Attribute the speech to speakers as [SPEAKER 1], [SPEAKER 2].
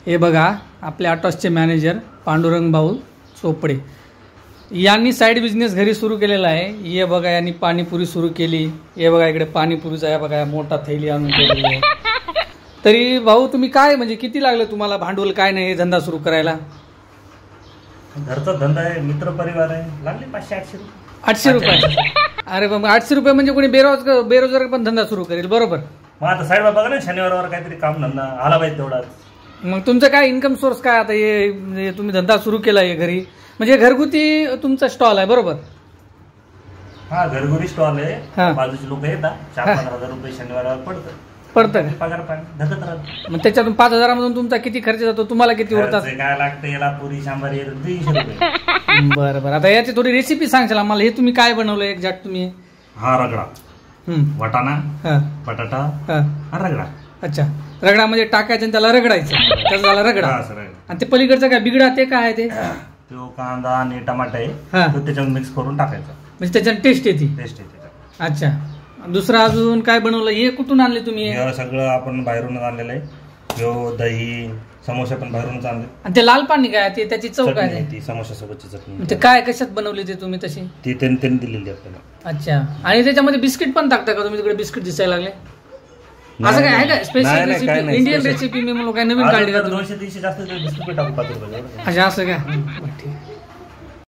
[SPEAKER 1] हे बघा आपल्या आटॉसचे मॅनेजर पांडुरंग भाऊ चोपडे यांनी साईड बिझनेस घरी सुरू केलेला आहे. हे बघा यांनी पाणीपुरी सुरू केली. हे बघा इकडे पाणीपुरीचा आहे बघा मोठा थैली आणून ठेवलेली आहे. तरी भाऊ तुम्ही काय म्हणजे किती लागलं तुम्हाला भांडवल काय नाही धंदा सुरू करायला?
[SPEAKER 2] घरचा धंदा आहे, मित्र परिवार आहे, लागले 500-800 रुपये.
[SPEAKER 1] 800 रुपये? अरे बाबा 800 रुपये म्हणजे कोणी बेरोजगार पण धंदा सुरू करेल बरोबर.
[SPEAKER 2] मग आता साईडला बघा ना शनिवारवर काहीतरी काम धंदा आला पाहिजे तेवढाच.
[SPEAKER 1] मग तुमचं काय इन्कम सोर्स काय आता हे तुम्ही धंदा सुरू केला आहे घरी म्हणजे घरगुती तुमचा स्टॉल आहे बरोबर?
[SPEAKER 2] हा घरगुती स्टॉल आहे. बाजूचे लोक येतात 4-5 हजार रुपये शनिवारवर पडतं का
[SPEAKER 1] पगार धकत राहत. मग त्याच्यातून 5,000 मधून तुमचा किती खर्च जातो तुम्हाला किती उरतात?
[SPEAKER 2] काय लागतं याला पुरी सांबार 200 रुपये.
[SPEAKER 1] बरं आता याची थोडी रेसिपी सांगशाल आम्हाला. हे तुम्ही काय बनवलं एक्झॅक्ट तुम्ही?
[SPEAKER 2] हा रगडा वाटाणा बटाटा रगडा.
[SPEAKER 1] अच्छा रगडा म्हणजे टाकायचं आणि त्याला रगडायचं त्याचा झाला रगडा. आणि ते पलीकडचं काय बिगडा ते काय आहे ते?
[SPEAKER 2] तो कांदा आणि टमाटा आहे त्याच्यावर मिक्स करून टाकायचा
[SPEAKER 1] म्हणजे त्याच्यात टेस्ट येते. अच्छा दुसरं अजून काय बनवलं? हे कुठून आणले तुम्ही?
[SPEAKER 2] सगळं आपण बाहेरूनच आणलेलं आहे. घेऊ दही समोसा पण बाहेरूनच आणले. आणि
[SPEAKER 1] ते लाल पाणी काय ते त्याची चव काय?
[SPEAKER 2] ती समोसा सोबतची चटणी.
[SPEAKER 1] ते काय कशात बनवली ते तुम्ही तशी?
[SPEAKER 2] ती त्यांनी दिलेली आपल्याला.
[SPEAKER 1] अच्छा आणि त्याच्यामध्ये बिस्किट पण टाकता का तुम्ही? तिकडे बिस्किट दिसायला लागले असं काय आहे का स्पेशल रेसिपी इंडियन रेसिपी मी म्हणून काय नवीन काढली का?
[SPEAKER 2] 200-300 जास्त बिस्किट टाकू 5 रुपये.
[SPEAKER 1] अच्छा असं काय? ठीक.